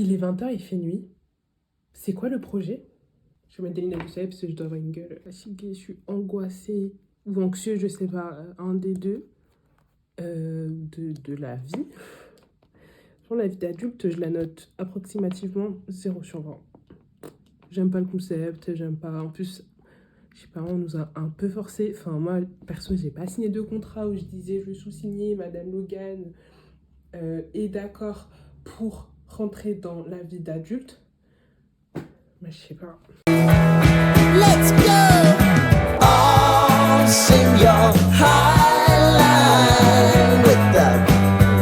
Il est 20h, il fait nuit. C'est quoi le projet? Je vais mettre des lunettes de soleil parce que je dois avoir une gueule fatiguée. Je suis angoissée ou anxieuse, je sais pas, un des deux, de la vie. Pour la vie d'adulte, je la note approximativement 0 sur 20. J'aime pas le concept, j'aime pas... En plus, je sais pas, on nous a un peu forcé. Enfin, moi, perso, j'ai pas signé de contrat où je disais je sous-signais, Madame Logan est d'accord pour rentrer dans la vie d'adulte. Mais je sais pas. Let's go! All sing your high line with the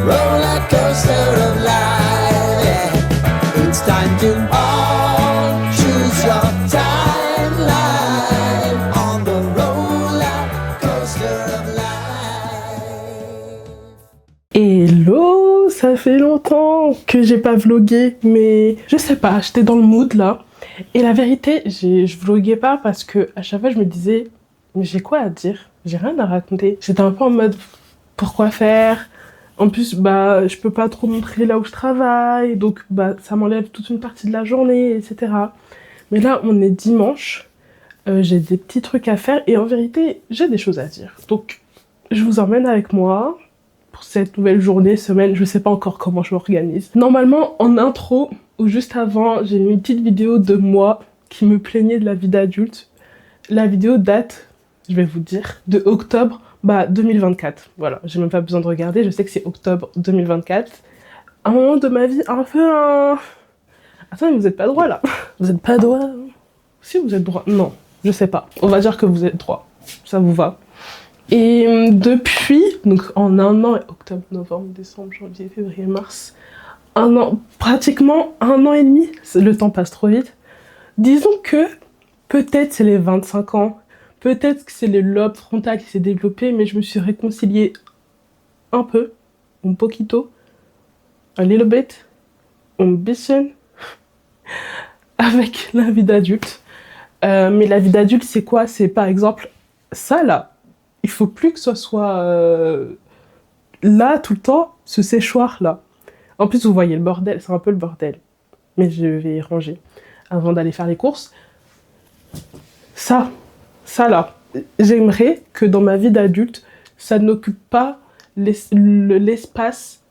roller coaster of life. Yeah. It's time to all choose your timeline on the roller coaster of life. Hello, ça fait longtemps que j'ai pas vlogué, mais je sais pas, j'étais dans le mood là. Et la vérité, je vloguais pas parce que à chaque fois je me disais, mais j'ai quoi à dire? J'ai rien à raconter. J'étais un peu en mode, pourquoi faire? En plus, bah, je peux pas trop montrer là où je travaille, donc bah, ça m'enlève toute une partie de la journée, etc. Mais là, on est dimanche, j'ai des petits trucs à faire et en vérité, j'ai des choses à dire. Donc, je vous emmène avec moi pour cette nouvelle journée, semaine, je sais pas encore comment je m'organise. Normalement, en intro, ou juste avant, j'ai mis une petite vidéo de moi qui me plaignait de la vie d'adulte. La vidéo date, je vais vous dire, de octobre 2024. Voilà, j'ai même pas besoin de regarder, je sais que c'est octobre 2024. Un moment de ma vie un peu Attends, mais vous êtes pas droit là. Vous êtes pas droit? Si vous êtes droit. Non, je sais pas. On va dire que vous êtes droit. Ça vous va. Et depuis, donc en un an, octobre, novembre, décembre, janvier, février, mars, un an, pratiquement un an et demi, le temps passe trop vite. Disons que peut-être c'est les 25 ans, peut-être que c'est le lobe frontal qui s'est développé, mais je me suis réconciliée un peu, un poquito, a little bit, un bisschen, avec la vie d'adulte. Mais la vie d'adulte, c'est quoi? C'est par exemple ça là. Il faut plus que ce soit là tout le temps, ce séchoir là. En plus, vous voyez le bordel, c'est un peu le bordel. Mais je vais ranger avant d'aller faire les courses. Ça là. J'aimerais que dans ma vie d'adulte, ça n'occupe pas l'espace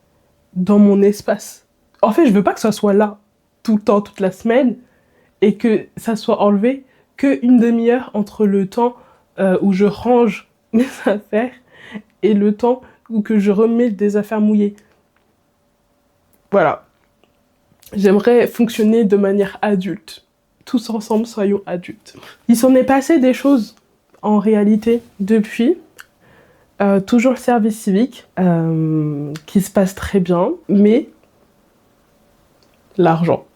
dans mon espace. En fait, je veux pas que ça soit là tout le temps, toute la semaine, et que ça soit enlevé que une demi-heure entre le temps où je range mes affaires et le temps où que je remets des affaires mouillées. Voilà. J'aimerais fonctionner de manière adulte. Tous ensemble, soyons adultes. Il s'en est passé des choses, en réalité, depuis. Toujours le service civique, qui se passe très bien, mais l'argent.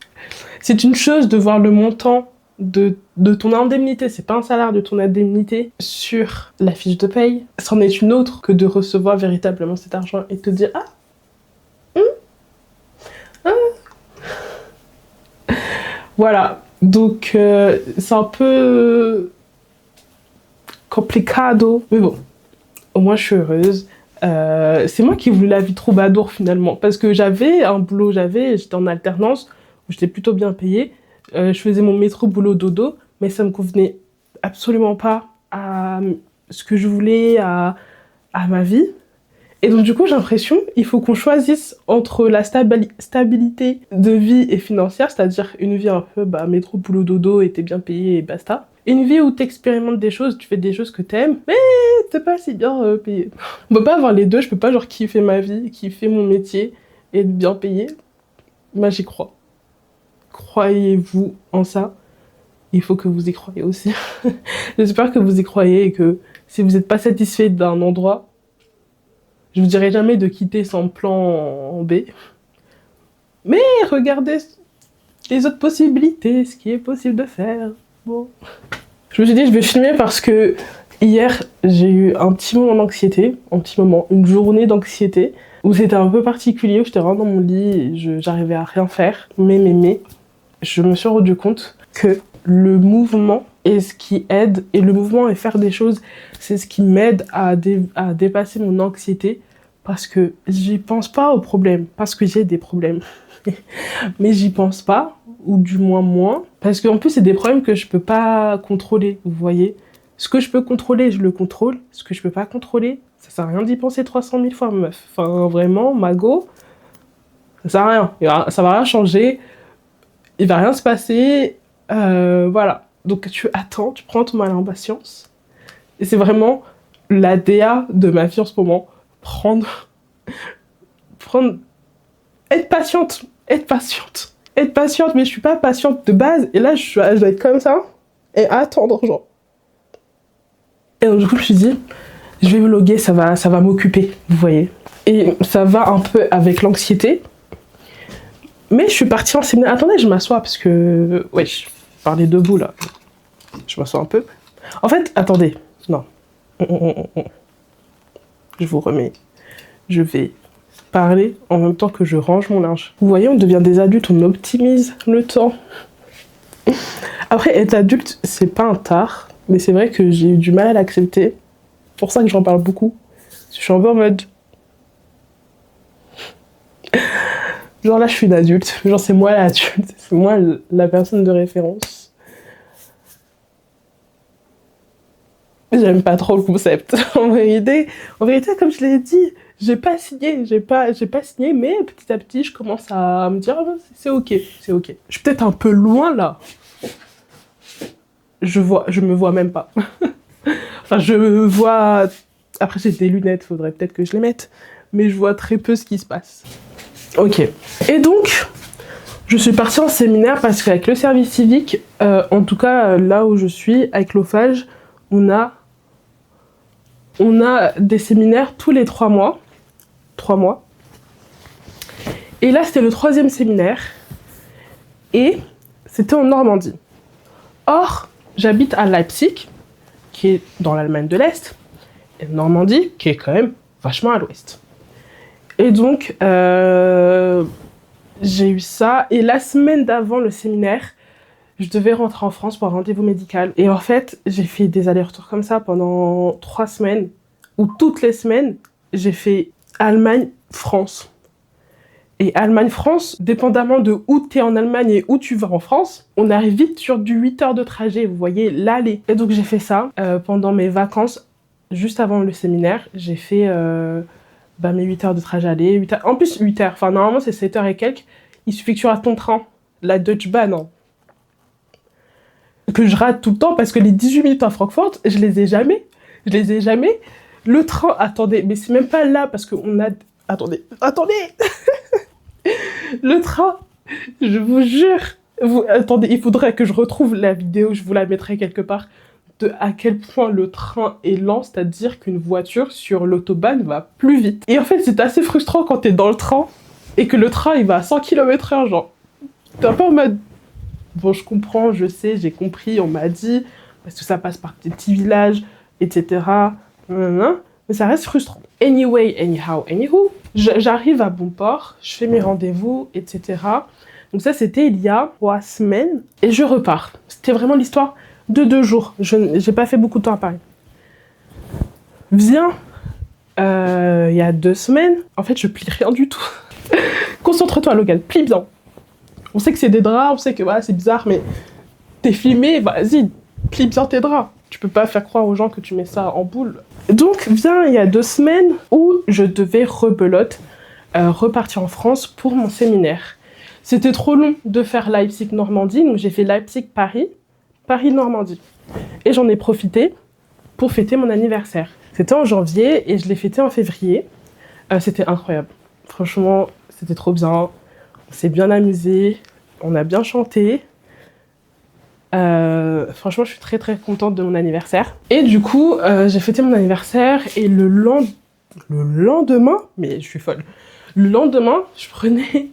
C'est une chose de voir le montant de ton indemnité, c'est pas un salaire, de ton indemnité sur la fiche de paye. C'en est une autre que de recevoir véritablement cet argent et te dire « Ah, voilà, donc c'est un peu complicado, mais bon, au moins je suis heureuse. C'est moi qui ai voulu la vie troubadour finalement, parce que j'avais un boulot, j'étais en alternance, où j'étais plutôt bien payée. Je faisais mon métro boulot dodo, mais ça me convenait absolument pas à ce que je voulais, à ma vie. Et donc du coup, j'ai l'impression il faut qu'on choisisse entre la stabilité de vie et financière, c'est-à-dire une vie un peu métro, boulot, dodo, et t'es bien payé et basta. Une vie où t'expérimentes des choses, tu fais des choses que t'aimes, mais t'es pas si bien payé. On peut pas avoir les deux, je peux pas genre kiffer ma vie, kiffer mon métier et être bien payé. Moi j'y crois. Croyez-vous en ça? Il faut que vous y croyez aussi. J'espère que vous y croyez et que si vous n'êtes pas satisfait d'un endroit, je vous dirai jamais de quitter sans plan en B. Mais regardez les autres possibilités, ce qui est possible de faire. Bon. Je me suis dit, je vais filmer parce que hier, j'ai eu un petit moment d'anxiété. Une journée d'anxiété, où c'était un peu particulier, où j'étais vraiment dans mon lit et j'arrivais à rien faire. Mais, je me suis rendu compte que le mouvement est ce qui aide, et le mouvement et faire des choses, c'est ce qui m'aide à dépasser mon anxiété, parce que j'y pense pas aux problèmes, parce que j'ai des problèmes. Mais j'y pense pas, ou du moins, parce qu'en plus, c'est des problèmes que je peux pas contrôler, vous voyez. Ce que je peux contrôler, je le contrôle. Ce que je peux pas contrôler, ça sert à rien d'y penser 300 000 fois, meuf. Enfin, vraiment, Mago, ça sert à rien. Ça va rien changer. Il va rien se passer. Voilà. Donc, tu attends, tu prends ton mal en patience. Et c'est vraiment la DA de ma vie en ce moment. Être patiente. Être patiente, mais je suis pas patiente de base. Et là, je dois être comme ça et attendre, genre. Et donc, du coup, je me suis dit, je vais vlogger, ça va m'occuper, vous voyez. Et ça va un peu avec l'anxiété. Mais je suis partie en séminaire. Attendez, je m'assois parce que... Ouais, je parlais debout, là. Je m'assois un peu. En fait, attendez. Non. Je vous remets. Je vais parler en même temps que je range mon linge. Vous voyez, on devient des adultes, on optimise le temps. Après, être adulte, c'est pas un tard. Mais c'est vrai que j'ai eu du mal à l'accepter. C'est pour ça que j'en parle beaucoup. Je suis un peu en mode... Genre là, je suis une adulte. Genre, c'est moi l'adulte. C'est moi la personne de référence. J'aime pas trop le concept. En vérité, comme je l'ai dit, j'ai pas signé, mais petit à petit, je commence à me dire, ah, c'est ok. Je suis peut-être un peu loin là. Je me vois même pas. Enfin, je vois... Après, j'ai des lunettes, faudrait peut-être que je les mette. Mais je vois très peu ce qui se passe. Ok. Et donc, je suis partie en séminaire parce qu'avec le service civique, en tout cas là où je suis, avec l'OFAGE, on a des séminaires tous les 3 mois. 3 mois. Et là, c'était le 3e séminaire. Et c'était en Normandie. Or, j'habite à Leipzig, qui est dans l'Allemagne de l'Est, et Normandie, qui est quand même vachement à l'ouest. Et donc, j'ai eu ça. Et la semaine d'avant le séminaire, je devais rentrer en France pour un rendez-vous médical. Et en fait, j'ai fait des allers-retours comme ça pendant 3 semaines, où toutes les semaines, j'ai fait Allemagne-France. Et Allemagne-France, dépendamment de où tu es en Allemagne et où tu vas en France, on arrive vite sur du 8 heures de trajet, vous voyez, l'aller. Et donc j'ai fait ça pendant mes vacances, juste avant le séminaire. J'ai fait mes 8 heures de trajet aller, 8 heures. En plus 8 heures, enfin normalement c'est 7 heures et quelques. Il suffit que tu rates ton train, la Deutsche Bahn, hein. Que je rate tout le temps parce que les 18 minutes à Francfort, je les ai jamais. Le train, attendez, mais c'est même pas là parce qu'on a... Attendez Le train, je vous jure, attendez, il faudrait que je retrouve la vidéo, je vous la mettrai quelque part, de à quel point le train est lent, c'est-à-dire qu'une voiture sur l'autobahn va plus vite. Et en fait, c'est assez frustrant quand t'es dans le train et que le train, il va à 100 km/h, genre. T'es un peu en mode, bon, je comprends, je sais, j'ai compris, on m'a dit, parce que ça passe par des petits villages, etc. Mais ça reste frustrant. Anyway, anywho, j'arrive à bon port, je fais mes rendez-vous, etc. Donc ça, c'était il y a 3 semaines, et je repars. C'était vraiment l'histoire de 2 jours. J'ai pas fait beaucoup de temps à Paris. Viens, il y a 2 semaines, en fait, je plie rien du tout. Concentre-toi, Logan, plie bien. On sait que c'est des draps, on sait que voilà, c'est bizarre, mais t'es filmé, vas-y, plie bien tes draps. Tu peux pas faire croire aux gens que tu mets ça en boule. Donc, viens, il y a 2 semaines où je devais rebelote repartir en France pour mon séminaire. C'était trop long de faire Leipzig-Normandie, donc j'ai fait Leipzig-Paris, Paris-Normandie. Et j'en ai profité pour fêter mon anniversaire. C'était en janvier et je l'ai fêté en février. C'était incroyable. Franchement, c'était trop bien. On s'est bien amusé, on a bien chanté. Franchement, je suis très très contente de mon anniversaire. Et du coup, j'ai fêté mon anniversaire et le lendemain, mais je suis folle. Le lendemain, je prenais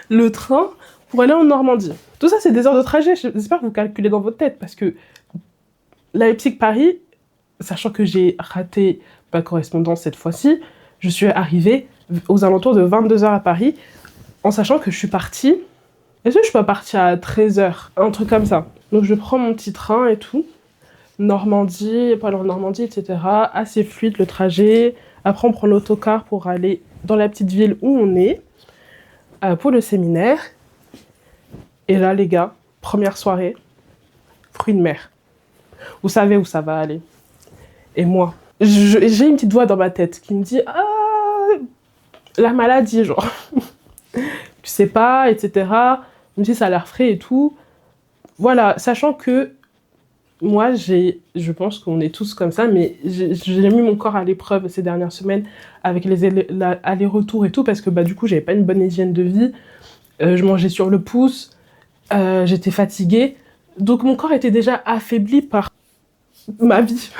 le train pour aller en Normandie. Tout ça, c'est des heures de trajet. J'espère que vous calculez dans votre tête parce que Leipzig-Paris, sachant que j'ai raté ma correspondance cette fois-ci, je suis arrivée aux alentours de 22 heures à Paris en sachant que je suis partie. Est-ce que je suis pas partie à 13 heures? Un truc comme ça. Donc je prends mon petit train et tout. Normandie, pas en Normandie, etc. Assez fluide le trajet. Après, on prend l'autocar pour aller dans la petite ville où on est, pour le séminaire. Et là, les gars, première soirée, fruits de mer. Vous savez où ça va aller. Et moi, j'ai une petite voix dans ma tête qui me dit « Ah, la maladie, genre. Tu sais pas, etc. » Même si ça a l'air frais et tout. Voilà, sachant que moi, je pense qu'on est tous comme ça, mais j'ai mis mon corps à l'épreuve ces dernières semaines avec les allers-retours et tout, parce que du coup, j'avais pas une bonne hygiène de vie. Je mangeais sur le pouce, j'étais fatiguée. Donc mon corps était déjà affaibli par ma vie,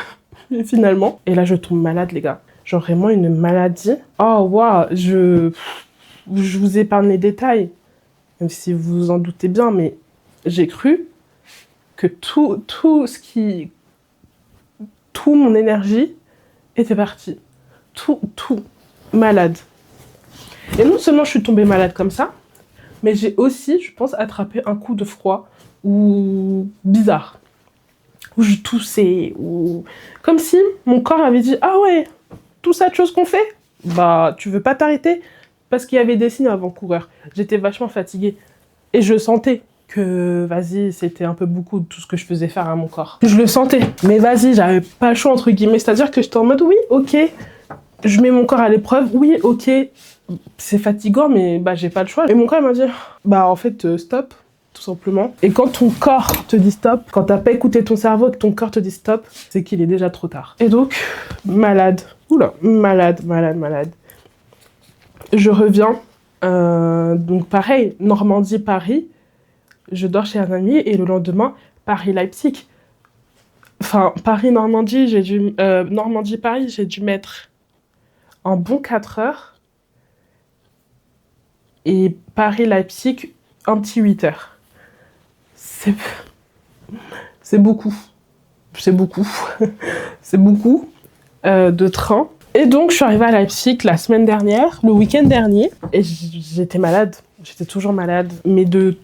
finalement. Et là, je tombe malade, les gars. Genre vraiment une maladie. Oh, waouh, je vous épargne les détails, même si vous vous en doutez bien, mais j'ai cru que tout mon énergie était parti. Tout, malade. Et non seulement je suis tombée malade comme ça, mais j'ai aussi, je pense, attrapé un coup de froid ou bizarre. Où je toussais, ou comme si mon corps avait dit « Ah ouais, tout ça de choses qu'on fait, tu veux pas t'arrêter ?» Parce qu'il y avait des signes avant-coureurs. J'étais vachement fatiguée. Et je sentais que, vas-y, c'était un peu beaucoup de tout ce que je faisais faire à mon corps. Je le sentais. Mais vas-y, j'avais pas le choix, entre guillemets. C'est-à-dire que j'étais en mode « Oui, ok, je mets mon corps à l'épreuve. Oui, ok, c'est fatigant, mais j'ai pas le choix. » Et mon corps m'a dit « En fait, stop. » Tout simplement. Et quand ton corps te dit stop, quand t'as pas écouté ton cerveau et que ton corps te dit stop, c'est qu'il est déjà trop tard. Et donc, malade. Oula, malade. Je reviens, donc pareil, Normandie-Paris, je dors chez un ami, et le lendemain, Paris-Leipzig. Enfin, Paris-Normandie, Normandie-Paris, j'ai dû mettre un bon 4 heures, et Paris-Leipzig, un petit 8 heures. C'est beaucoup. C'est beaucoup de train. Et donc, je suis arrivée à Leipzig la semaine dernière, le week-end dernier, et j'étais malade. J'étais toujours malade, mais de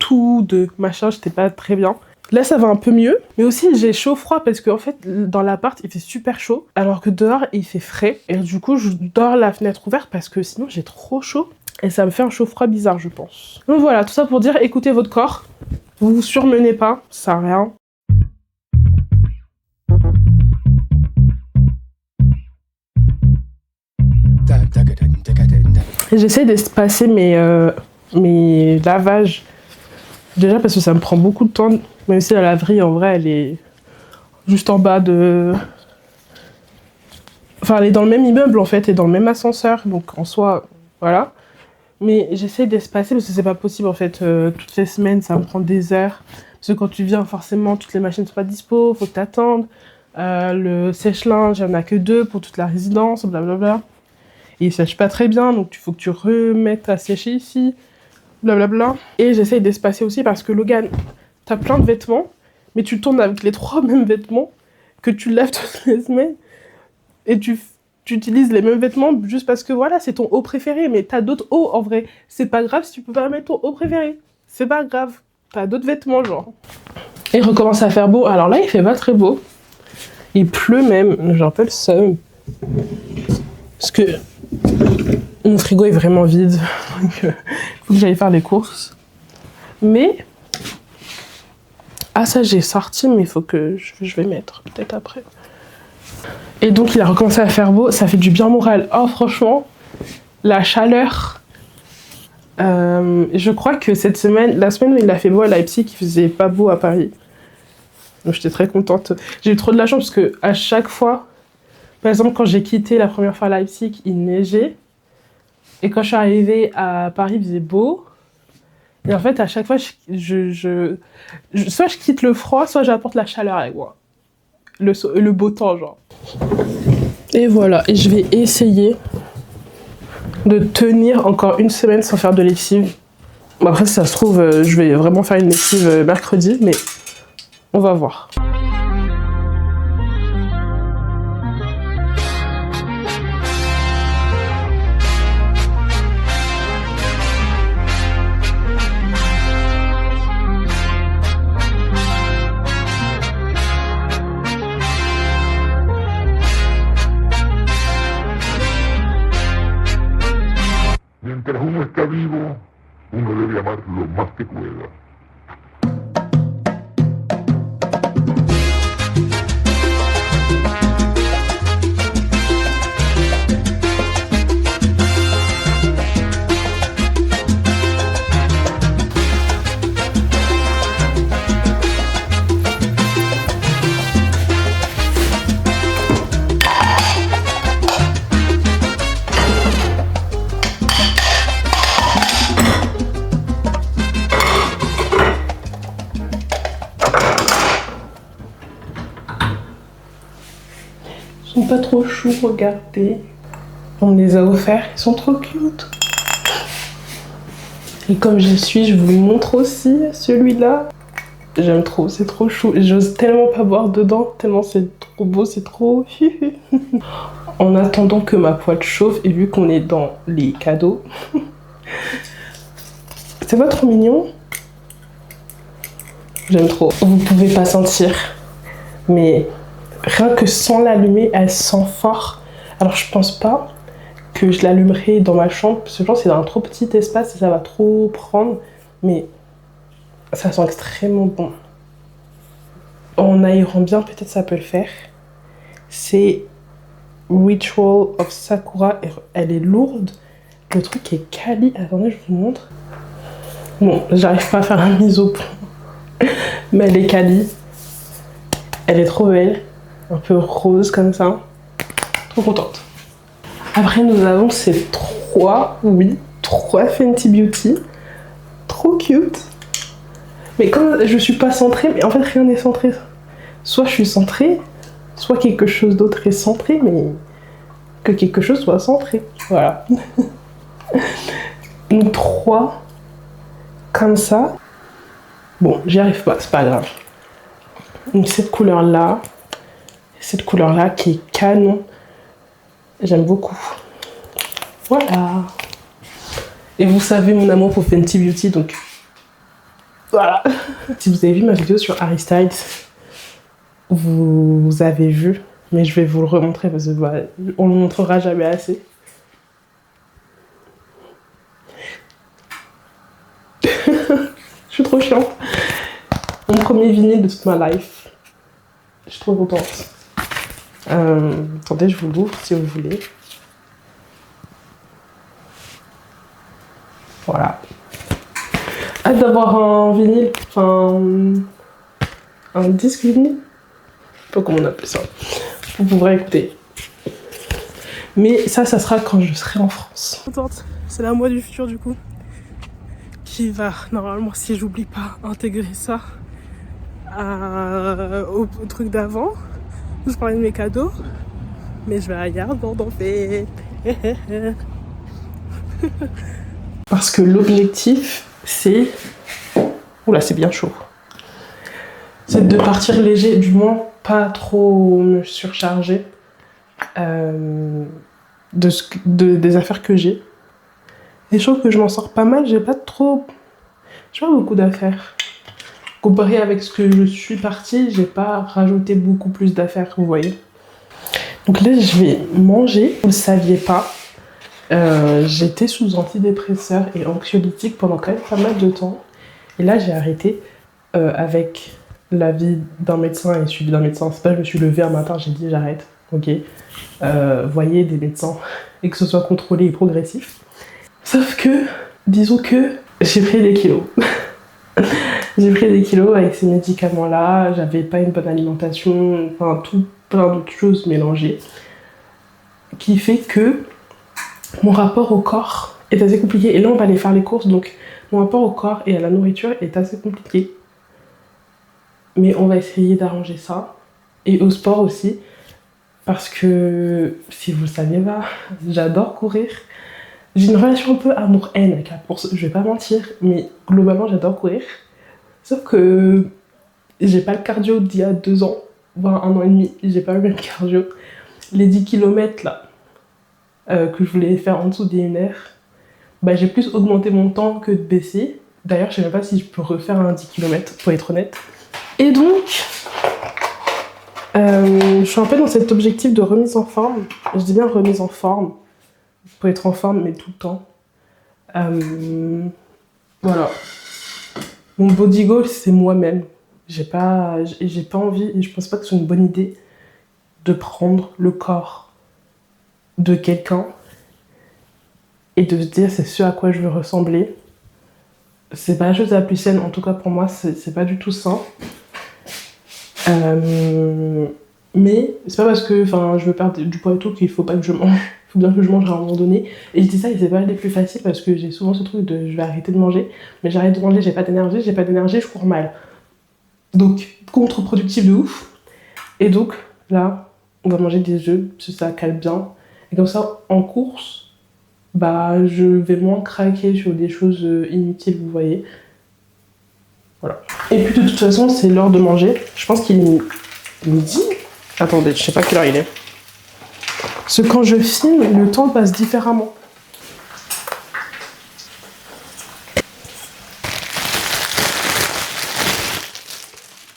machin, j'étais pas très bien. Là, ça va un peu mieux, mais aussi j'ai chaud-froid parce qu'en fait, dans l'appart, il fait super chaud, alors que dehors, il fait frais. Et du coup, je dors la fenêtre ouverte parce que sinon, j'ai trop chaud. Et ça me fait un chaud-froid bizarre, je pense. Donc voilà, tout ça pour dire, écoutez votre corps. Vous vous surmenez pas, ça sert à rien. J'essaie d'espacer mes lavages. Déjà parce que ça me prend beaucoup de temps. Même si la laverie, en vrai, elle est juste en bas de... Enfin, elle est dans le même immeuble, en fait, et dans le même ascenseur. Donc, en soi, voilà. Mais j'essaie d'espacer parce que c'est pas possible, en fait. Toutes les semaines, ça me prend des heures. Parce que quand tu viens, forcément, toutes les machines sont pas dispo, faut que t'attendes. Le sèche-linge, il n'y en a que 2 pour toute la résidence, blablabla. Et il sèche pas très bien, donc il faut que tu remettes à sécher ici, blablabla. Et j'essaye d'espacer aussi parce que Logan, t'as plein de vêtements, mais tu tournes avec les 3 mêmes vêtements que tu laves toutes les semaines. Et tu utilises les mêmes vêtements juste parce que voilà, c'est ton haut préféré, mais t'as d'autres hauts en vrai. C'est pas grave si tu peux pas mettre ton haut préféré. C'est pas grave, t'as d'autres vêtements genre. Et il recommence à faire beau. Alors là, il fait pas très beau. Il pleut même, j'ai un peu le seum. Parce que mon frigo est vraiment vide, donc faut que j'aille faire les courses. Mais, ça j'ai sorti, mais il faut que je vais mettre, peut-être après. Et donc il a recommencé à faire beau, ça fait du bien moral. Oh franchement, la chaleur. Je crois que cette semaine, la semaine où il a fait beau à Leipzig, il faisait pas beau à Paris. Donc j'étais très contente. J'ai eu trop de la chance parce que à chaque fois, par exemple quand j'ai quitté la première fois Leipzig, il neigeait. Et quand je suis arrivée à Paris, il faisait beau. Et en fait, à chaque fois, soit je quitte le froid, soit j'apporte la chaleur avec moi. Le beau temps, genre. Et voilà, et je vais essayer de tenir encore une semaine sans faire de lessive. Bon, après, si ça se trouve, je vais vraiment faire une lessive mercredi, mais on va voir. Mientras uno está vivo, uno debe amar lo más que pueda. Ils sont pas trop choux, regardez. On me les a offerts, ils sont trop cute. Et comme j'y suis, je vous le montre aussi, celui-là. J'aime trop, c'est trop chou. J'ose tellement pas boire dedans, tellement c'est trop beau, c'est trop... En attendant que ma poêle chauffe, et vu qu'on est dans les cadeaux... C'est pas trop mignon? J'aime trop. Vous pouvez pas sentir, mais rien que sans l'allumer, elle sent fort. Alors je pense pas que je l'allumerai dans ma chambre, parce que je pense que c'est dans un trop petit espace et ça va trop prendre, mais ça sent extrêmement bon. En aérant bien, peut-être ça peut le faire. C'est Ritual of Sakura, elle est lourde. Le truc est quali. Attendez, je vous montre. Bon, j'arrive pas à faire un mise au point, mais elle est quali. Elle est trop belle, un peu rose comme ça. Trop contente. Après, nous avons ces trois Fenty Beauty. Trop cute. Mais comme je suis pas centrée, mais en fait rien n'est centré. Soit je suis centrée, soit quelque chose d'autre est centré, mais que quelque chose soit centré. Voilà. Donc 3 comme ça. Bon, j'y arrive pas, c'est pas grave. Donc cette couleur-là qui est canon. J'aime beaucoup. Voilà. Et vous savez mon amour pour Fenty Beauty, donc voilà. Si vous avez vu ma vidéo sur Harry Styles, vous avez vu, mais je vais vous le remontrer parce que bah, on le montrera jamais assez. Je suis trop chiante. Mon premier vinyle de toute ma life. Je suis trop contente. Attendez, je vous l'ouvre si vous voulez. Voilà. Hâte d'avoir un vinyle, enfin un disque vinyle. Je sais pas comment on appelle ça. Vous pourrez écouter. Mais ça sera quand je serai en France. Contente. C'est la moi du futur du coup. Qui va normalement, si j'oublie pas, intégrer ça au truc d'avant. Je parlais de mes cadeaux. Mais je vais ailleurs dans fait. Parce que l'objectif, c'est... Oula, c'est bien chaud. C'est de partir léger, du moins pas trop me surcharger des affaires que j'ai. Et je trouve que je m'en sors pas mal, j'ai pas beaucoup d'affaires. Comparé avec ce que je suis partie, j'ai pas rajouté beaucoup plus d'affaires, vous voyez. Donc là, je vais manger. Vous le saviez pas, j'étais sous antidépresseurs et anxiolytiques pendant quand même pas mal de temps. Et là, j'ai arrêté avec l'avis d'un médecin et suivi d'un médecin. C'est pas je me suis levée un matin, j'ai dit j'arrête, ok. Voyez des médecins et que ce soit contrôlé et progressif. Sauf que, disons que j'ai pris des kilos. J'ai pris des kilos avec ces médicaments-là, j'avais pas une bonne alimentation, enfin tout plein d'autres choses mélangées. Qui fait que mon rapport au corps est assez compliqué. Et là, on va aller faire les courses, donc mon rapport au corps et à la nourriture est assez compliqué. Mais on va essayer d'arranger ça. Et au sport aussi. Parce que, si vous le saviez pas, j'adore courir. J'ai une relation un peu amour-haine avec la course, je vais pas mentir. Mais globalement, j'adore courir. Sauf que j'ai pas le cardio d'il y a 2 ans, voire 1 an et demi. J'ai pas le même cardio. Les 10 km là, que je voulais faire en dessous des 1 heure, bah, j'ai plus augmenté mon temps que de baisser. D'ailleurs, je sais même pas si je peux refaire un 10 km, pour être honnête. Et donc, je suis un peu dans cet objectif de remise en forme. Je dis bien remise en forme, pour être en forme, mais tout le temps. Voilà. Mon body goal, c'est moi-même. J'ai pas envie, et je pense pas que c'est une bonne idée de prendre le corps de quelqu'un et de se dire c'est ce à quoi je veux ressembler. C'est pas la chose la plus saine, en tout cas pour moi, c'est pas du tout sain. Mais c'est pas parce que je veux perdre du poids et tout qu'il faut pas que je mange. Il faut bien que je mange à un moment donné. Et je dis ça et c'est pas les plus faciles parce que j'ai souvent ce truc de je vais arrêter de manger. Mais j'arrête de manger, j'ai pas d'énergie, je cours mal. Donc contre-productif de ouf. Et donc là, on va manger des œufs, parce que ça cale bien. Et comme ça, en course, bah je vais moins craquer sur des choses inutiles, vous voyez. Voilà. Et puis de toute façon, c'est l'heure de manger. Je pense qu'il est midi. Attendez, je sais pas quelle heure il est. Parce que quand je filme, le temps passe différemment.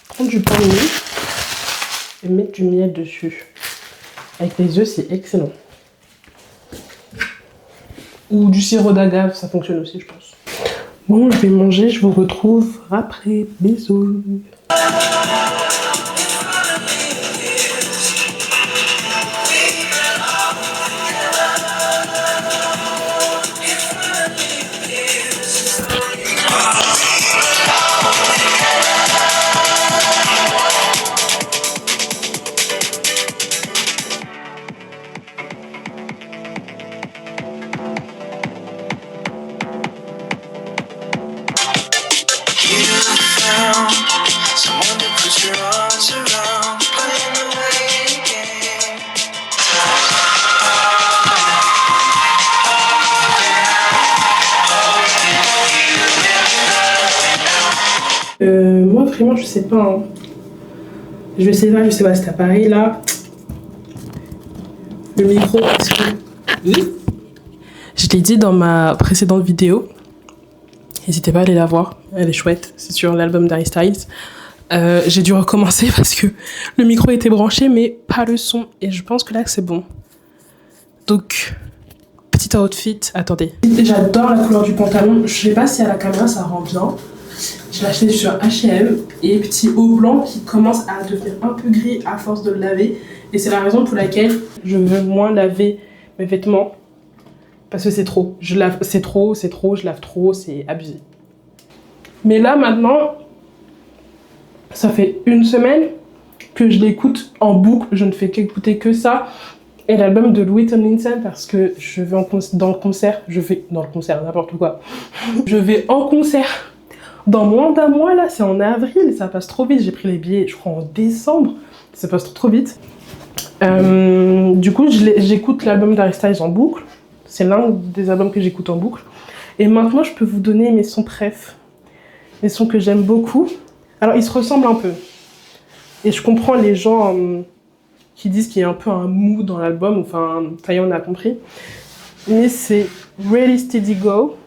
Prendre du pain de mie et mettre du miel dessus. Avec les œufs, c'est excellent. Ou du sirop d'agave, ça fonctionne aussi, je pense. Bon, je vais manger, je vous retrouve après. Bisous. Someone to put your arms around, playing the waiting game. Moi, vraiment, je sais pas. Hein. Je sais pas cet appareil là. Le micro, parce que. Oui. Je l'ai dit dans ma précédente vidéo. N'hésitez pas à aller la voir, elle est chouette, c'est sur l'album d'Harry Styles. J'ai dû recommencer parce que le micro était branché mais pas le son et je pense que là c'est bon. Donc, petit outfit, attendez. J'adore la couleur du pantalon, je sais pas si à la caméra ça rend bien. Je l'ai acheté sur H&M et petit haut blanc qui commence à devenir un peu gris à force de le laver. Et c'est la raison pour laquelle je veux moins laver mes vêtements. Parce que c'est trop, je lave trop, c'est abusé. Mais là maintenant, ça fait une semaine que je l'écoute en boucle, je ne fais qu'écouter que ça. Et l'album de Louis Tomlinson parce que je vais dans le concert, n'importe quoi. Je vais en concert dans moins d'un mois là, c'est en avril, ça passe trop vite. J'ai pris les billets, je crois en décembre, ça passe trop vite. Du coup, j'écoute l'album d'Harry Styles en boucle. C'est l'un des albums que j'écoute en boucle. Et maintenant, je peux vous donner mes sons préf. Mes sons que j'aime beaucoup. Alors, ils se ressemblent un peu. Et je comprends les gens qui disent qu'il y a un peu un mou dans l'album. Enfin, ça y est, on a compris. Mais c'est Really Steady Go,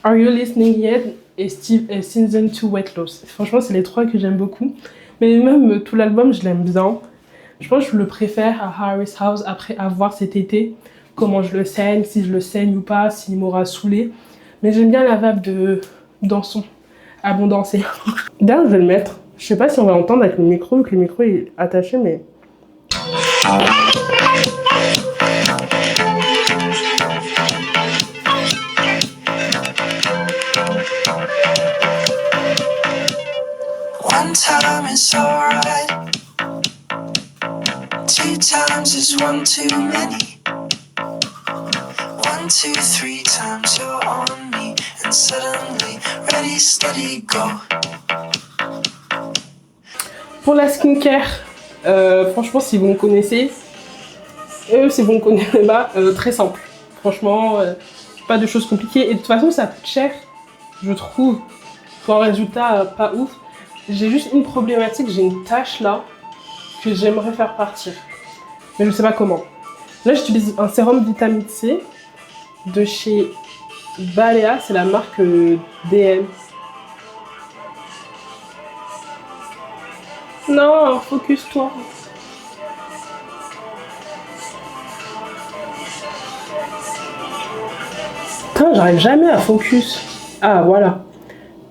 Are You Listening Yet et Season 2 Wet Loss. Franchement, c'est les trois que j'aime beaucoup. Mais même tout l'album, je l'aime bien. Je pense que je le préfère à Harry's House après avoir cet été. Comment je le saigne, si je le saigne ou pas, s'il m'aura saoulé. Mais j'aime bien la vibe de dansons, à bon danser. D'ailleurs, je vais le mettre. Je sais pas si on va entendre avec le micro, vu que le micro est attaché, mais... One time is alright. Two times is one too many. 1, 2, 3 times you're on me, and suddenly ready, steady, go. Pour la skincare, franchement, si vous me connaissez, si vous me connaissez pas, très simple. Franchement, pas de choses compliquées. Et de toute façon, ça coûte cher, je trouve. Pour un résultat pas ouf. J'ai juste une problématique, j'ai une tache là que j'aimerais faire partir. Mais je sais pas comment. Là, j'utilise un sérum vitamine C de chez Balea, c'est la marque DM. Non, focus-toi. Putain, j'arrive jamais à focus. Ah, voilà.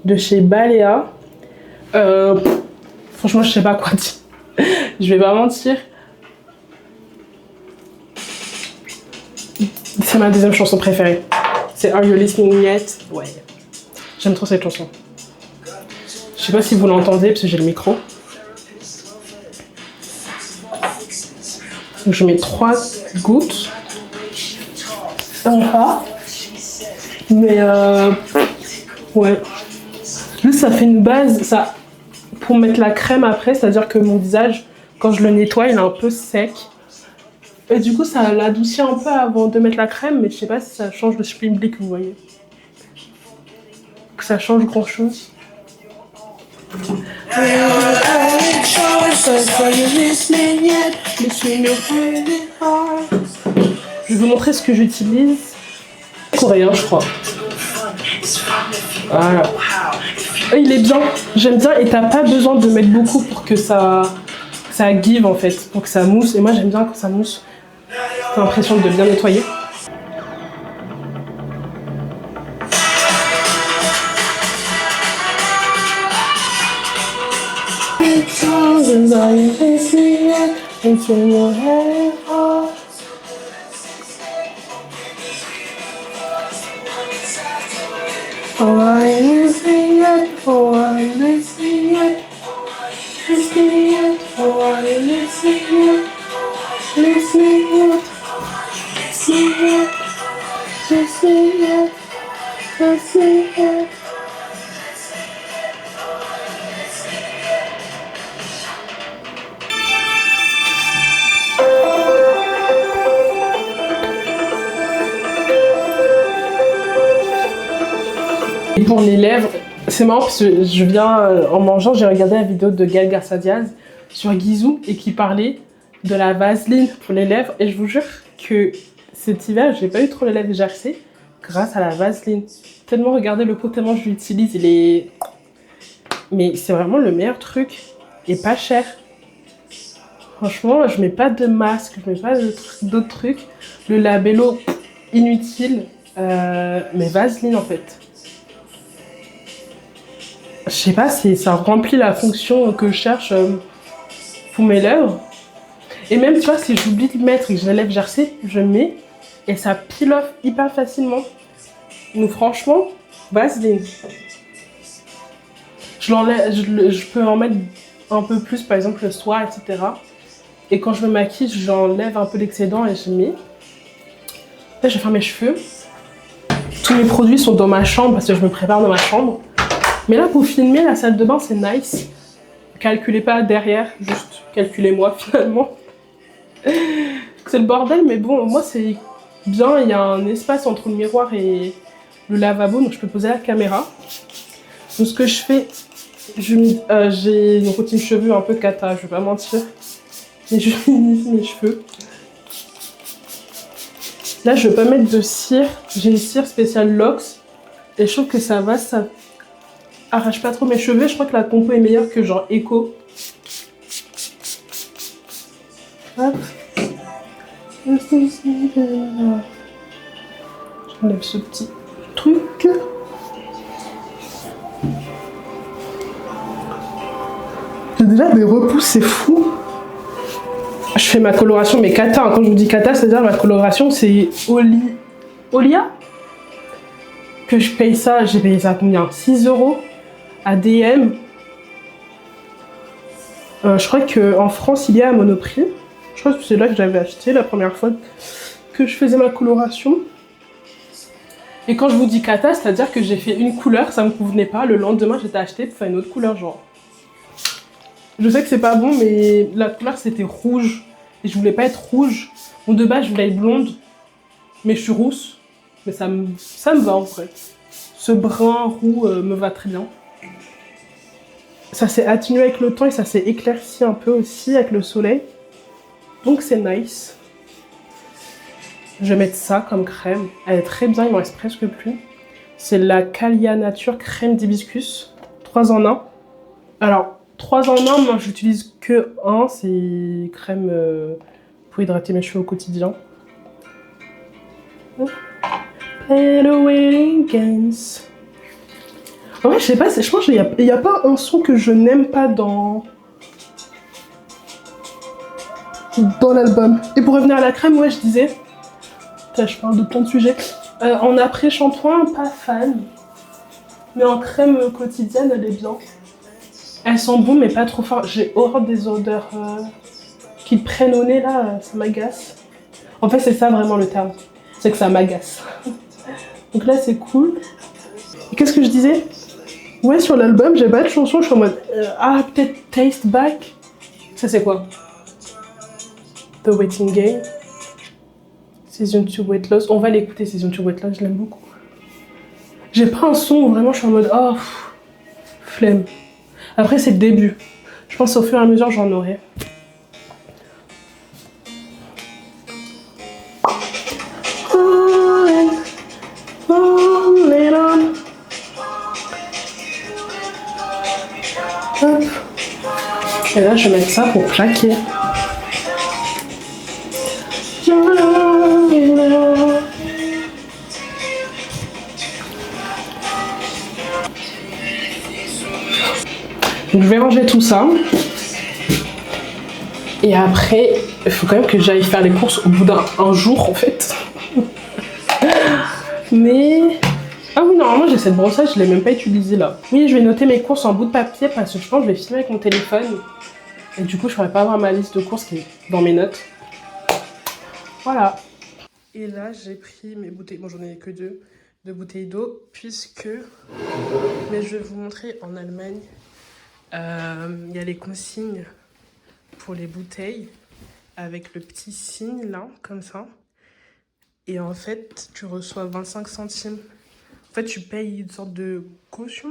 De chez Balea. Franchement, je sais pas quoi dire. Je vais pas mentir. C'est ma deuxième chanson préférée. C'est Are You Listening Yet? Ouais. J'aime trop cette chanson. Je sais pas si vous l'entendez parce que j'ai le micro. Donc je mets 3 gouttes. Pas. Mais ouais. Juste ça fait une base. Ça, pour mettre la crème après, c'est-à-dire que mon visage, quand je le nettoie, il est un peu sec. Et du coup, ça l'adoucit un peu avant de mettre la crème, mais je sais pas si ça change le public, vous voyez. Que ça change grand-chose. Je vais vous montrer ce que j'utilise. Coréen, je crois. Voilà. Il est bien, j'aime bien, et t'as pas besoin de mettre beaucoup pour que ça give en fait, pour que ça mousse. Et moi j'aime bien quand ça mousse. T'as l'impression de bien nettoyer. Oh, I listen yet, oh, I listen yet, listen yet, oh, I listen yet, listen yet, listen yet, listen yet, listen yet. Et pour les lèvres, c'est marrant parce que je viens, en mangeant, j'ai regardé la vidéo de Gaël Garcia Diaz sur Guizou et qui parlait de la vaseline pour les lèvres. Et je vous jure que cet hiver, j'ai pas eu trop les lèvres gercées grâce à la vaseline. Tellement regardez le pot, tellement je l'utilise, il est... Mais c'est vraiment le meilleur truc et pas cher. Franchement, je mets pas de masque, je mets pas d'autres trucs. Le labello, inutile, mais vaseline en fait. Je sais pas si ça remplit la fonction que je cherche pour mes lèvres. Et même, tu vois, si j'oublie de mettre et que j'ai les lèvres gercées, je mets et ça peel off hyper facilement. Donc franchement, vaseline. Je peux en mettre un peu plus, par exemple le soir, etc. Et quand je me maquille, j'enlève un peu l'excédent et je mets. Là, je vais faire mes cheveux. Tous mes produits sont dans ma chambre parce que je me prépare dans ma chambre. Mais là, pour filmer, la salle de bain, c'est nice. Calculez pas derrière, juste calculez-moi finalement. C'est le bordel, mais bon, moi, c'est bien. Il y a un espace entre le miroir et le lavabo, donc je peux poser la caméra. Donc, ce que je fais, j'ai une routine cheveux un peu cata, je vais pas mentir. Mais je finis mes cheveux. Là, je vais pas mettre de cire. J'ai une cire spéciale Locks. Et je trouve que ça va, ça arrache pas trop mes cheveux. Je crois que la compo est meilleure que genre Echo. Hop. J'enlève ce petit truc. J'ai déjà des repousses, c'est fou. Je fais ma coloration, mais cata. Quand je vous dis cata, c'est-à-dire ma coloration, c'est Olia. Que je paye ça, j'ai payé ça combien? 6 € à DM. Je crois qu'en France, il y a à Monoprix. Je crois que c'est là que j'avais acheté la première fois que je faisais ma coloration. Et quand je vous dis cata, c'est-à-dire que j'ai fait une couleur, ça me convenait pas. Le lendemain, j'étais acheté pour faire une autre couleur, genre. Je sais que c'est pas bon, mais la couleur c'était rouge. Et je voulais pas être rouge. Bon, de base, je voulais être blonde. Mais je suis rousse. Mais ça me va en vrai. Ce brun roux me va très bien. Ça s'est atténué avec le temps et ça s'est éclairci un peu aussi avec le soleil. Donc c'est nice. Je vais mettre ça comme crème. Elle est très bien, il m'en reste presque plus. C'est la Calia Nature crème d'hibiscus. 3 en 1. Alors, 3 en 1, moi j'utilise que 1. C'est crème pour hydrater mes cheveux au quotidien. play the waiting games. En vrai, je sais pas, je pense qu'il y a pas un son que je n'aime pas dans l'album. Et pour revenir à la crème, ouais, je disais... Putain, je parle de plein de sujets. En après-shampoing, pas fan. Mais en crème quotidienne, elle est bien. Elles sont bonnes, mais pas trop fort. J'ai horreur des odeurs qui te prennent au nez, là, ça m'agace. En fait, c'est ça vraiment le terme. C'est que ça m'agace. Donc là, c'est cool. Et qu'est-ce que je disais? Ouais, sur l'album, j'ai pas de chanson, je suis en mode... peut-être Taste Back. Ça, c'est quoi? The Waiting Game. Season 2 Weight Loss. On va l'écouter, Season 2 Weight Loss, je l'aime beaucoup. J'ai pas un son où vraiment je suis en mode... Oh, flemme. Après, c'est le début. Je pense au fur et à mesure, j'en aurai. Hop. Et là, je vais mettre ça pour plaquer. Donc, je vais ranger tout ça. Et après, il faut quand même que j'aille faire les courses au bout d'un jour, en fait. Mais... Ah oui, normalement, j'ai cette brossage, je l'ai même pas utilisée, là. Oui, je vais noter mes courses en bout de papier parce que je pense que je vais filmer avec mon téléphone. Et du coup, je pourrais pas avoir ma liste de courses qui est dans mes notes. Voilà. Et là, j'ai pris mes bouteilles. Bon, j'en ai que deux bouteilles d'eau, puisque... Mais je vais vous montrer en Allemagne. Il y a les consignes pour les bouteilles avec le petit signe là, comme ça. Et en fait, tu reçois 25 centimes. En fait, tu payes une sorte de caution.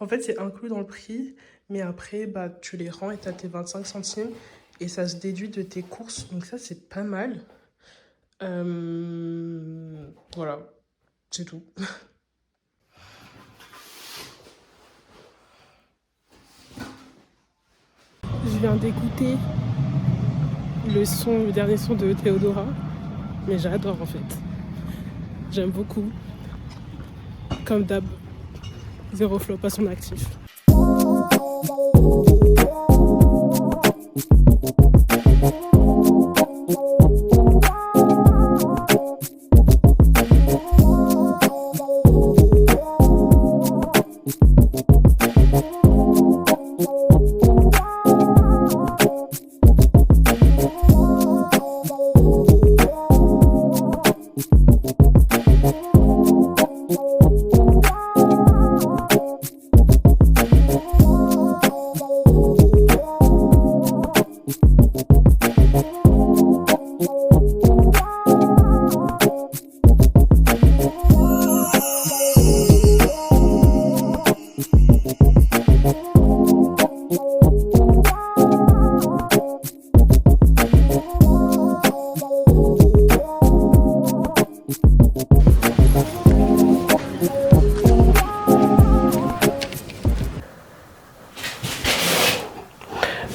En fait, c'est inclus dans le prix. Mais après, bah, tu les rends et tu as tes 25 centimes. Et ça se déduit de tes courses. Donc ça, c'est pas mal. Voilà, c'est tout. Je viens d'écouter le dernier son de Théodora, mais j'adore en fait. J'aime beaucoup. Comme d'hab, zéro flop à son actif.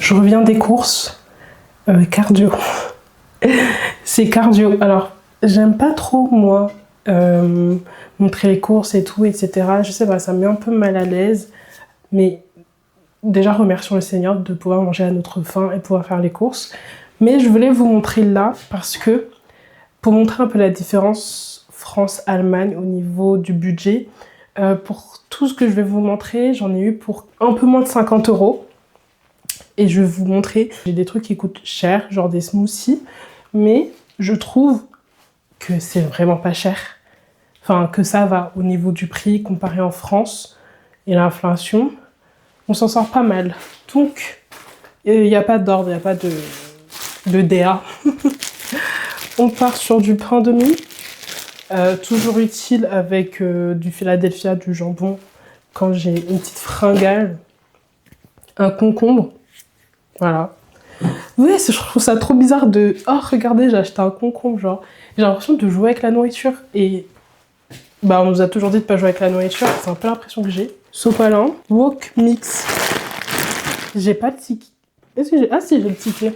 Je reviens des courses. Cardio. C'est cardio. Alors, j'aime pas trop, moi, montrer les courses et tout, etc. Je sais pas, ça me met un peu mal à l'aise. Mais déjà, remercions le Seigneur de pouvoir manger à notre faim et pouvoir faire les courses. Mais je voulais vous montrer là parce que, pour montrer un peu la différence France-Allemagne au niveau du budget, pour tout ce que je vais vous montrer, j'en ai eu pour un peu moins de 50 €. Et je vais vous montrer, j'ai des trucs qui coûtent cher, genre des smoothies, mais je trouve que c'est vraiment pas cher. Enfin, que ça va au niveau du prix comparé en France et l'inflation, on s'en sort pas mal. Donc, il n'y a pas d'ordre, il n'y a pas de DA. On part sur du pain de mie, toujours utile avec du Philadelphia, du jambon, quand j'ai une petite fringale, un concombre. Voilà. Ouais, je trouve ça trop bizarre de... Oh, regardez, j'ai acheté un concombre, genre. J'ai l'impression de jouer avec la nourriture. Et... Bah, on nous a toujours dit de pas jouer avec la nourriture. C'est un peu l'impression que j'ai. Sopalin. Wok Mix. J'ai pas de ticket. Est-ce que j'ai... Ah si, j'ai le ticket.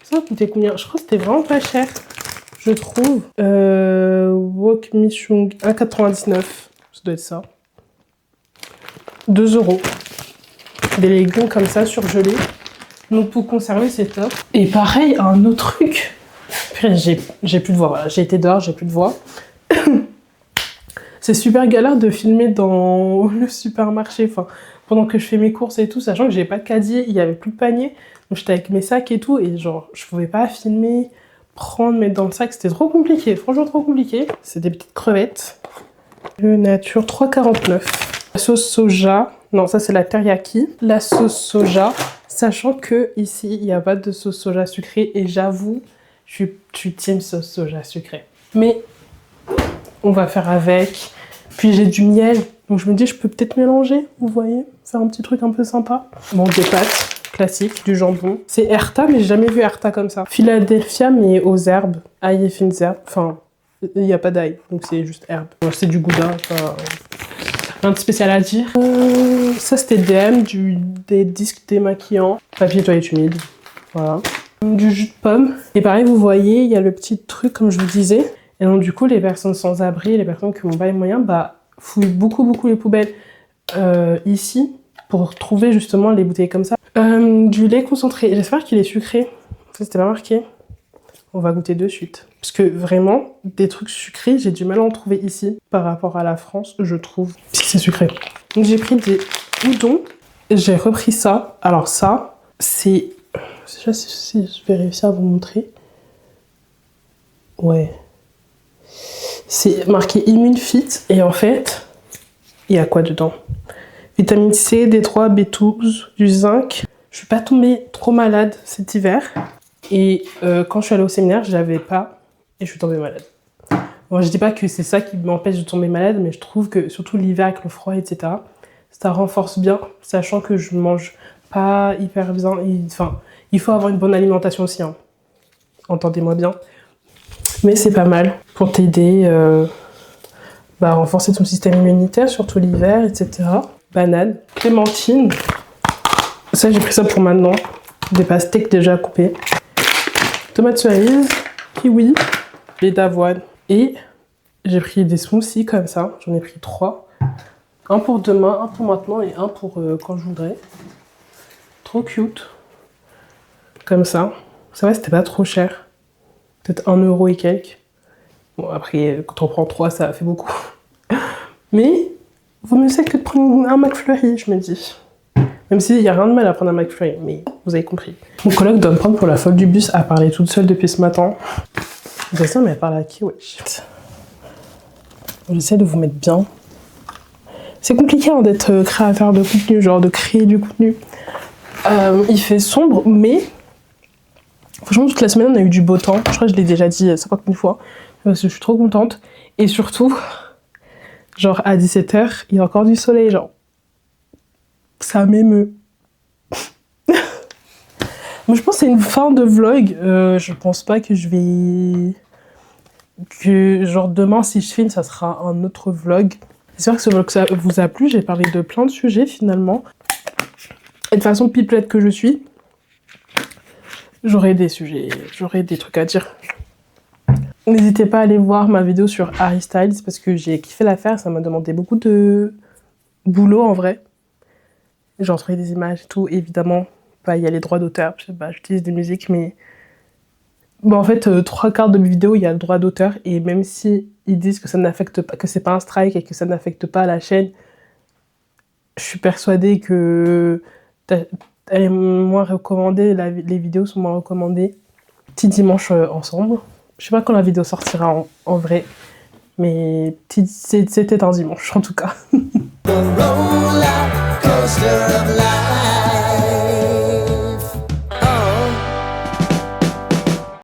Ça a coûté combien? Je crois que c'était vraiment pas cher. je trouve. Wok Michung 1,99. Ça doit être ça. 2 €. Des légumes comme ça, surgelés. Donc pour conserver, c'est top. Et pareil, un autre truc. J'ai plus de voix, voilà. J'ai été dehors, j'ai plus de voix. C'est super galère de filmer dans le supermarché, enfin, pendant que je fais mes courses et tout, sachant que j'ai pas de caddie, il y avait plus de panier. Donc j'étais avec mes sacs et tout, et genre, je pouvais pas filmer, prendre, mettre dans le sac, c'était trop compliqué, franchement trop compliqué. C'est des petites crevettes. Le nature 3,49. La sauce soja, non, ça c'est la teriyaki. La sauce soja, sachant que ici, il n'y a pas de sauce soja sucrée, et j'avoue, je suis team sauce soja sucrée. Mais on va faire avec. Puis j'ai du miel, donc je me dis je peux peut-être mélanger, vous voyez, faire un petit truc un peu sympa. Bon, des pâtes classiques, du jambon. C'est Herta, mais j'ai jamais vu Herta comme ça. Philadelphia, mais aux herbes, ail et fines herbes. Enfin, il n'y a pas d'ail, donc c'est juste herbes. C'est du gouda, enfin, rien de spécial à dire. Ça c'était DM, des disques démaquillants, papier toilette humide, voilà. Du jus de pomme. Et pareil, vous voyez, il y a le petit truc comme je vous disais. Et donc du coup, les personnes sans abri, les personnes qui n'ont pas les moyens, bah, fouillent beaucoup les poubelles ici pour trouver justement les bouteilles comme ça. Du lait concentré, j'espère qu'il est sucré. Ça, c'était pas marqué. On va goûter de suite. Parce que vraiment, des trucs sucrés, j'ai du mal à en trouver ici par rapport à la France, je trouve. Parce que c'est sucré. Donc j'ai pris des udons. J'ai repris ça. Alors ça, c'est... Je sais pas si je vais réussir à vous montrer. Ouais. C'est marqué Immune Fit et en fait, il y a quoi dedans? Vitamine C, D3, B12, du zinc. Je suis pas tombée trop malade cet hiver et quand je suis allée au séminaire, je l'avais pas et je suis tombée malade. Bon, je dis pas que c'est ça qui m'empêche de tomber malade, mais je trouve que surtout l'hiver avec le froid, etc., ça renforce bien, sachant que je mange pas hyper bien. Enfin, il faut avoir une bonne alimentation aussi, hein. Entendez-moi bien. Mais c'est pas mal pour t'aider à renforcer ton système immunitaire, surtout l'hiver, etc. Banane, clémentine. Ça, j'ai pris ça pour maintenant. Des pastèques déjà coupées. Tomates cerises, kiwi, lait d'avoine. Et j'ai pris des smoothies comme ça. J'en ai pris 3. Un pour demain, un pour maintenant et un pour quand je voudrais. Trop cute. Comme ça. Ça va, c'était pas trop cher. Peut-être 1 € et quelques. Bon, après, quand on prend 3, ça fait beaucoup. Mais, vaut mieux ça que de prendre un McFlurry, je me dis. Même s'il n'y a rien de mal à prendre un McFlurry, mais vous avez compris. Mon coloc doit me prendre pour la folle du bus à parler toute seule depuis ce matin. Je sais, mais elle parle à qui, wesh. J'essaie de vous mettre bien. C'est compliqué hein, d'être créateur de contenu, genre de créer du contenu. Il fait sombre, mais... Franchement, toute la semaine, on a eu du beau temps. Je crois que je l'ai déjà dit 50 000 fois. Parce que je suis trop contente. Et surtout, genre à 17 h, il y a encore du soleil. Genre, ça m'émeut. Mais je pense que c'est une fin de vlog. Je pense pas que je vais... Que genre demain, si je filme, ça sera un autre vlog. J'espère que ce vlog ça vous a plu. J'ai parlé de plein de sujets finalement. Et de façon pipelette que je suis, j'aurai des sujets, j'aurai des trucs à dire. N'hésitez pas à aller voir ma vidéo sur Harry Styles parce que j'ai kiffé la faire, ça m'a demandé beaucoup de boulot en vrai. J'ai retrouvé des images et tout, évidemment, il y a les droits d'auteur, je sais pas, j'utilise des musiques, mais... Bon, en fait, 3/4 de mes vidéos, il y a le droit d'auteur, et même si ils disent que ça n'affecte pas, que c'est pas un strike et que ça n'affecte pas la chaîne, je suis persuadée que elle est moins recommandée, les vidéos sont moins recommandées. Petit dimanche ensemble. Je sais pas quand la vidéo sortira en vrai, mais c'était un dimanche en tout cas.